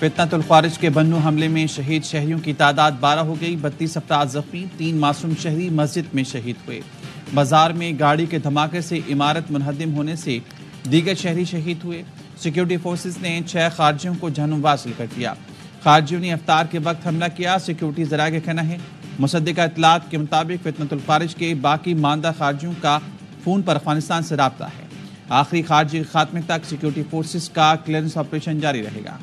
فتنۃ الخوارج کے بنو حملے میں شہید شہریوں کی تعداد 12 ہو گئی، 32 افراد زخمی، 3 معصوم شہری مسجد میں شہید ہوئے۔ بازار میں گاڑی کے دھماکے سے عمارت منہدم ہونے سے دیگر شہری شہید ہوئے۔ سیکیورٹی فورسز نے 6 خارجیوں کو جہنم واصل کر دیا۔ خارجیوں نے افطار کے وقت حملہ کیا۔ سیکیورٹی ذرائع کا کہنا ہے مصدقہ اطلاعات کے مطابق فتنۃ الخوارج کے باقی ماندہ خارجیوں کا فون پر افغانستان سے رابطہ ہے۔ آخری خارجی کے خاتمے تک سیکیورٹی فورسز کا کلیئرنس آپریشن جاری رہے گا۔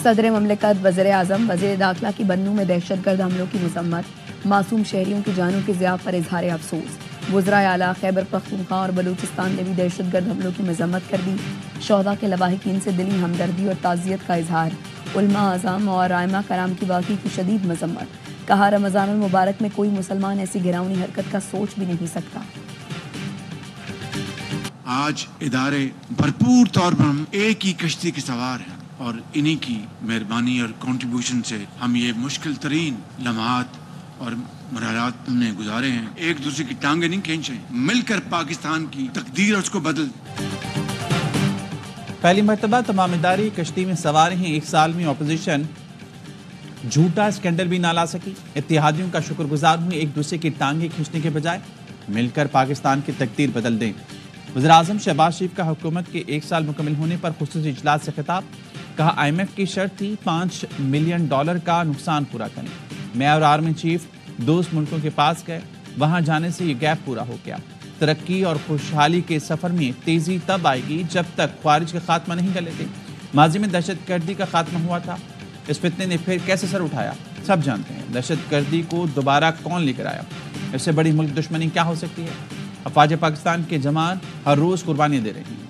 صدر مملکت وزیر اعظم وزیر داخلہ کی بنوں میں دہشت گرد حملوں کی مذمت، معصوم شہریوں کی جانوں کی ضیاع پر اظہار افسوس۔ وزرائے اعلیٰ خیبر پختونخوا اور بلوچستان نے بھی دہشت گرد حملوں کی مذمت کر دی۔ شہداء کے لواحقین سے دلی ہمدردی اور تعزیت کا اظہار۔ علماء اعظم اور ائمہ کرام کی واقعے کی شدید مذمت۔ کہا رمضان المبارک میں کوئی مسلمان ایسی گراؤنی حرکت کا سوچ بھی نہیں سکتا۔ آج ادارے بھرپور طور پر ہم ایک ہی کشتی کے سوار ہیں اور انہی کی مہربانی اور کنٹریبیوشن سے ہم یہ مشکل ترین لمحات اور مرحلات ہم نے گزارے ہیں۔ ایک دوسرے کی ٹانگیں نہیں کھینچے، مل کر پاکستان کی تقدیر اور اس کو بدل۔ پہلی مرتبہ تمام ادارے کشتی میں سوار ہیں۔ 1 سال میں اپوزیشن جھوٹا اسکینڈل بھی نہ لا سکی۔ اتحادیوں کا شکر گزار ہوئے، ایک دوسرے کی ٹانگیں کھینچنے کے بجائے مل کر پاکستان کی تقدیر بدل دیں۔ وزیراعظم شہباز شریف کا حکومت کے 1 سال مکمل ہونے پر خصوصی اجلاس سے خطاب۔ کہا IMF کی شرط تھی $5 ملین کا نقصان پورا کریں۔ میں اور آرمی چیف دوست ملکوں کے پاس گئے، وہاں جانے سے یہ گیپ پورا ہو گیا۔ ترقی اور خوشحالی کے سفر میں تیزی تب آئے گی جب تک خوارج کا خاتمہ نہیں کر لیتے۔ ماضی میں دہشت گردی کا خاتمہ ہوا تھا، اس فتنے نے پھر کیسے سر اٹھایا سب جانتے ہیں۔ دہشت گردی کو دوبارہ کون لے کر آیا؟ اس سے بڑی ملک دشمنی کیا ہو سکتی ہے؟ افواج پاکستان کے جوان ہر روز قربانیاں دے رہے ہیں۔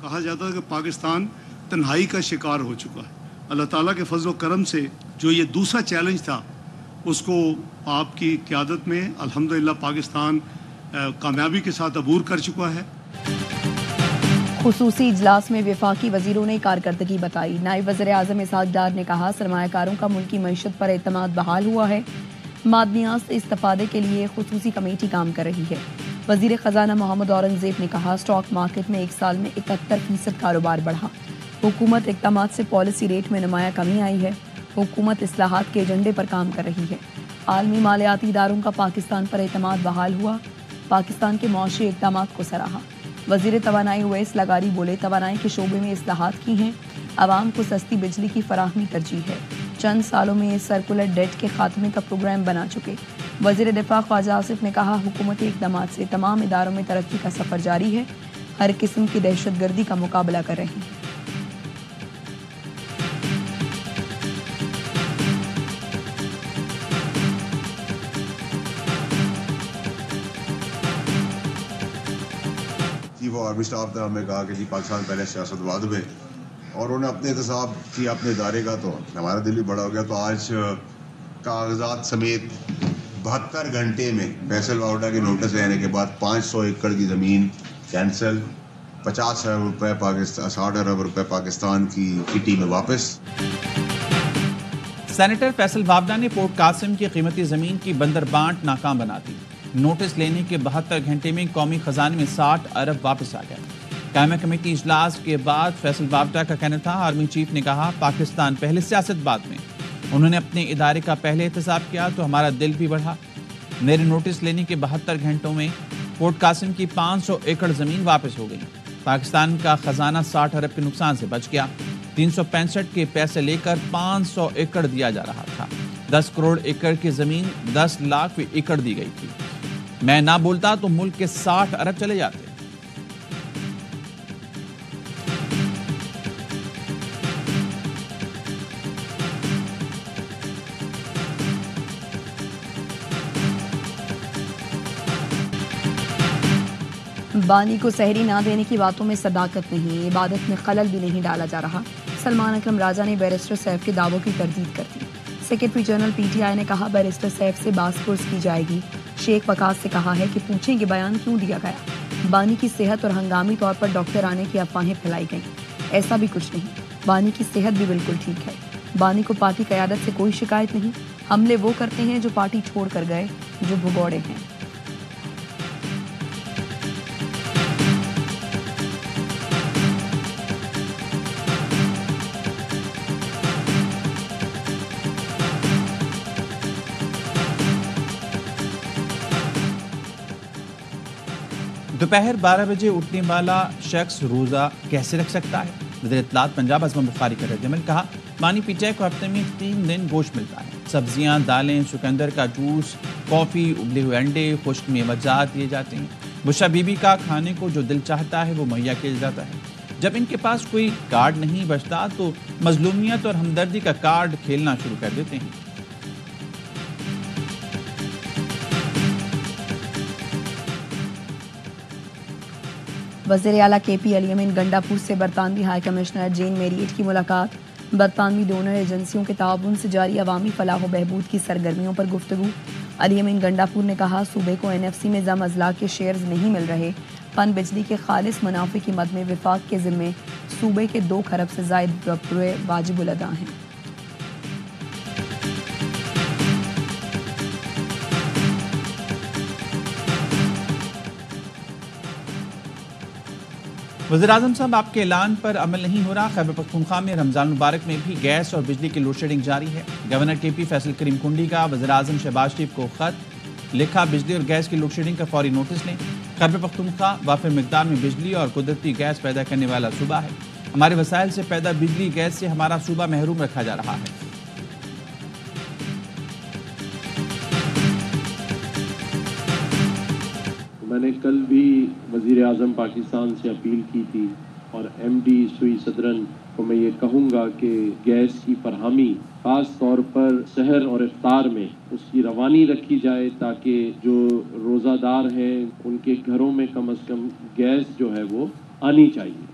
کہا جاتا ہے کہ پاکستان تنہائی کا شکار ہو چکا ہے۔ اللہ تعالیٰ کے فضل و کرم سے جو یہ دوسرا چیلنج تھا اس کو آپ کی قیادت میں الحمدللہ پاکستان کامیابی کے ساتھ عبور کر چکا ہے۔ خصوصی اجلاس میں وفاقی وزیروں نے کارکردگی بتائی۔ نائب وزیر اعظم اسحاق ڈار نے کہا سرمایہ کاروں کا ملکی معیشت پر اعتماد بحال ہوا ہے۔ معدنیات سے استفادے کے لیے خصوصی کمیٹی کام کر رہی ہے۔ وزیر خزانہ محمد اورنگزیب نے کہا اسٹاک مارکیٹ میں 1 سال میں 71% کاروبار بڑھا۔ حکومت اقدامات سے پالیسی ریٹ میں نمایاں کمی آئی ہے۔ حکومت اصلاحات کے ایجنڈے پر کام کر رہی ہے۔ عالمی مالیاتی اداروں کا پاکستان پر اعتماد بحال ہوا۔ پاکستان کے معاشی اقدامات کو سراہا۔ وزیر توانائی اویس لغاری بولے توانائی کے شعبے میں اصلاحات کی ہیں، عوام کو سستی بجلی کی فراہمی ترجیح ہے۔ چند سالوں میں سرکولر ڈیٹ کے خاتمے کا پروگرام بنا چکے۔ وزیر دفاع خواجہ آصف نے کہا حکومتی اقدامات سے تمام اداروں میں ترقی کا سفر جاری ہے، ہر قسم کی دہشت گردی کا مقابلہ کر رہے ہیں۔ چیف آف آرمی اسٹاف نے ہمیں کہا کہ جی پاکستان پہلے سیاست بعد میں، اور انہوں نے اپنے احتساب کیا اپنے ادارے کا، تو ہمارا دل بھی بڑا ہو گیا۔ تو آج کاغذات سمیت 72 گھنٹے میں فیصل واؤڈا کے نوٹس لینے کے بعد 500 ایکڑ کی زمین کینسل، 50 ارب روپے پاکستان، 60 ارب روپے پاکستان کی کٹی میں واپس۔ سینیٹر فیصل واؤڈا نے پورٹ قاسم کی قیمتی زمین کی بندر بانٹ ناکام بنا دی۔ نوٹس لینے کے 72 گھنٹے میں قومی خزانے میں 60 ارب واپس آ گئے۔ قائمہ کمیٹی اجلاس کے بعد فیصل واؤڈا کا کہنا تھا آرمی چیف نے کہا پاکستان پہلے سیاست بعد میں، انہوں نے اپنے ادارے کا پہلے احتساب کیا تو ہمارا دل بھی بڑھا۔ میرے نوٹس لینے کے 72 گھنٹوں میں پورٹ قاسم کی 500 ایکڑ زمین واپس ہو گئی۔ پاکستان کا خزانہ 60 ارب کے نقصان سے بچ گیا۔ 365 کے پیسے لے کر 500 ایکڑ دیا جا رہا تھا۔ 10 کروڑ ایکڑ کی زمین 10 لاکھ ایکڑ دی گئی تھی۔ میں نہ بولتا تو ملک کے 60 ارب چلے جاتے۔ بانی کو سحری نہ دینے کی باتوں میں صداقت نہیں، عبادت میں خلل بھی نہیں ڈالا جا رہا۔ سلمان اکرم راجہ نے بیرسٹر سیف کے دعووں کی تردید کر دی۔ سیکرٹری جنرل PTI نے کہا بیرسٹر سیف سے باس پرس کی جائے گی۔ شیخ وقاص سے کہا ہے کہ پوچھیں کہ بیان کیوں دیا گیا۔ بانی کی صحت اور ہنگامی طور پر ڈاکٹر آنے کی افواہیں پھیلائی گئیں. ایسا بھی کچھ نہیں. بانی کی صحت بھی بالکل ٹھیک ہے. بانی کو پارٹی قیادت سے کوئی شکایت نہیں. حملے وہ کرتے ہیں جو پارٹی چھوڑ کر گئے، جو بھگوڑے ہیں. دوپہر 12 بجے اٹھنے والا شخص روزہ کیسے رکھ سکتا ہے؟ وزیر اطلاعات پنجاب اعظم بخاری کا رد عمل. کہا مانی پیچائی کو ہفتے میں 3 دن گوشت ملتا ہے. سبزیاں، دالیں، چقندر کا جوس، کافی، ابلے ہوئے انڈے، خشک میوہ دیے جاتے ہیں. بشرا بی بی کا کھانے کو جو دل چاہتا ہے وہ مہیا کیا جاتا ہے. جب ان کے پاس کوئی کارڈ نہیں بچتا تو مظلومیت اور ہمدردی کا کارڈ کھیلنا شروع کر دیتے ہیں. وزیر اعلیٰ کے پی علی امین گنڈاپور سے برطانوی ہائی کمشنر جین میریٹ کی ملاقات. برطانوی ڈونر ایجنسیوں کے تعاون سے جاری عوامی فلاح و بہبود کی سرگرمیوں پر گفتگو. علی امین گنڈاپور نے کہا صوبے کو NFC میں زم اضلاع کے شیئرز نہیں مل رہے. پن بجلی کے خالص منافع کی مد میں وفاق کے ذمے صوبے کے 2 کھرب سے زائد روپے واجب الادا ہیں. وزیر اعظم صاحب آپ کے اعلان پر عمل نہیں ہو رہا. خیبر پختونخوا میں رمضان مبارک میں بھی گیس اور بجلی کی لوڈ شیڈنگ جاری ہے. گورنر کے پی فیصل کریم کنڈی کا وزیر اعظم شہباز شریف کو خط لکھا. بجلی اور گیس کی لوڈ شیڈنگ کا فوری نوٹس لیں. خیبر پختونخوا وافر مقدار میں بجلی اور قدرتی گیس پیدا کرنے والا صوبہ ہے. ہمارے وسائل سے پیدا بجلی گیس سے ہمارا صوبہ محروم رکھا جا رہا ہے. میں نے کل بھی وزیر اعظم پاکستان سے اپیل کی تھی اور MD سوئی صدرن کو میں یہ کہوں گا کہ گیس کی فراہمی خاص طور پر سحر اور افطار میں اس کی روانی رکھی جائے تاکہ جو روزہ دار ہیں ان کے گھروں میں کم از کم گیس جو ہے وہ آنی چاہیے.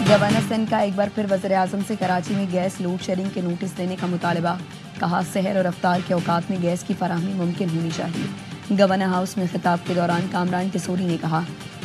گورنر سندھ کا ایک بار پھر وزیر اعظم سے کراچی میں گیس لوڈ شیڈنگ کے نوٹس دینے کا مطالبہ. کہا سحر اور افطار کے اوقات میں گیس کی فراہمی ممکن ہونی چاہیے. گورنر ہاؤس میں خطاب کے دوران کامران ٹسوری نے کہا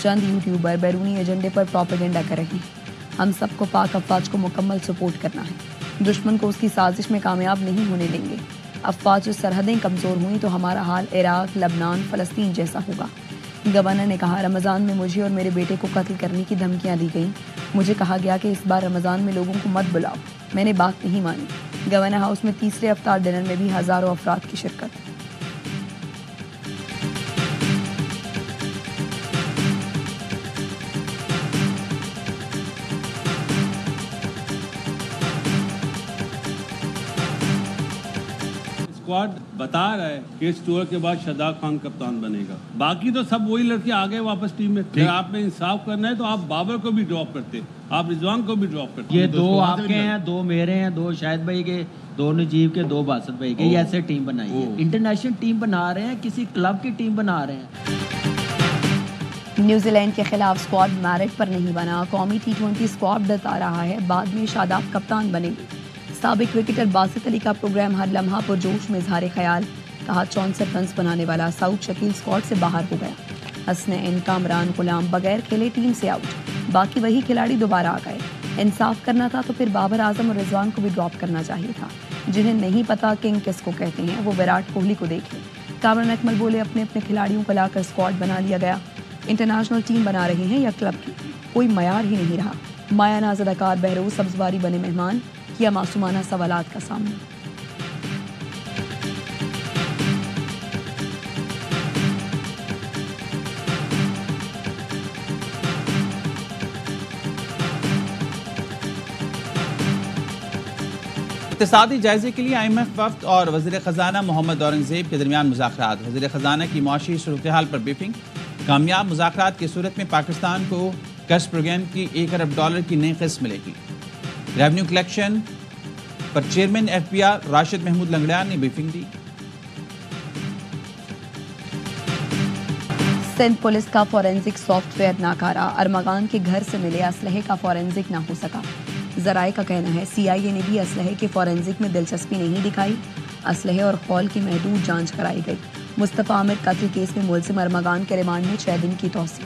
چند یوٹیوبر بیرونی ایجنڈے پر پروپیگنڈا کر رہے ہیں. ہم سب کو پاک افواج کو مکمل سپورٹ کرنا ہے. دشمن کو اس کی سازش میں کامیاب نہیں ہونے دیں گے. افواج سرحدیں کمزور ہوئیں تو ہمارا حال عراق، لبنان، فلسطین جیسا ہوگا. گورنر نے کہا رمضان میں مجھے اور میرے بیٹے کو قتل کرنے کی دھمکیاں دی گئیں. مجھے کہا گیا کہ اس بار رمضان میں لوگوں کو مت بلاؤ. میں نے بات نہیں مانی. گورنر ہاؤس میں تیسرے افطار ڈنر میں بھی ہزاروں افراد کی شرکت. اسکواڈ بتا رہا ہے کہ اس ٹور کے بعد شاداب خان کپتان بنے گا. باقی تو سب وہی لڑکے آ گئے واپس ٹیم میں. اگر آپ نے انصاف کرنا ہے تو آپ بابر کو بھی ڈراپ کرتے, آپ رضوان کو بھی ڈراپ کرتے. یہ 2 آپ کے ہیں, 2 میرے ہیں, 2 شاہد بھائی کے, 2 نجیب کے, 2 باسط بھائی کے. یہ ایسے ٹیم بنائی ہے. انٹرنیشنل ٹیم بنا رہے ہیں, کسی کلب کی ٹیم بنا رہے ہیں. نیوزی لینڈ کے خلاف اسکواڈ میرٹ پر نہیں بنا. قومی T20 اسکواڈ بتا رہا ہے بعد میں شاداب کپتان بنے گی. سابق کرکٹر باسط علی کا پروگرام ہر لمحہ پرجوش میں اظہار خیال. کہا 64 رنز بنانے والا سعود شکیل اسکواڈ سے باہر ہو گیا. حسنین کامران غلام بغیر کھیلے ٹیم سے آؤٹ. باقی وہی کھلاڑی دوبارہ آ گئے. انصاف کرنا تھا تو پھر بابر اعظم اور رضوان کو بھی ڈراپ کرنا چاہیے تھا. جنہیں نہیں پتا کنگ کس کو کہتے ہیں وہ وراٹ کوہلی کو دیکھیں. کامران اکمل بولے اپنے اپنے کھلاڑیوں کو لا کر اسکواڈ بنا لیا گیا. انٹرنیشنل ٹیم بنا رہے ہیں یا کلب کی, کوئی معیار ہی نہیں رہا. مایا ناز اداکار بہروز سبزواری بنے مہمان. کیا معصومانہ سوالات کا سامنا. اقتصادی جائزے کے لیے IMF وفد اور وزیر خزانہ محمد اورنگزیب کے درمیان مذاکرات. وزیر خزانہ کی معاشی صورتحال پر بریفنگ. کامیاب مذاکرات کی صورت میں پاکستان کو قرض پروگرام کی $1 ارب کی نئی قسط ملے گی. ریونیو کلیکشن پر چیئرمین FBR راشد محمود لنگڑیان نے بریفنگ دی. سندھ پولیس کا فورینزک سافٹ ویئر ناکارہ. ارمغان کے گھر سے ملے اسلحے کا فورینزک نہ ہو سکا. ذرائع کا کہنا ہے CIA نے بھی اسلحے کے فورینزک میں دلچسپی نہیں دکھائی. اسلحے اور خول کی محدود جانچ کرائی گئی. مصطفیٰ عامر قتل کیس میں ملزم ارمغان کے ریمانڈ میں 6 دن کی توسیع.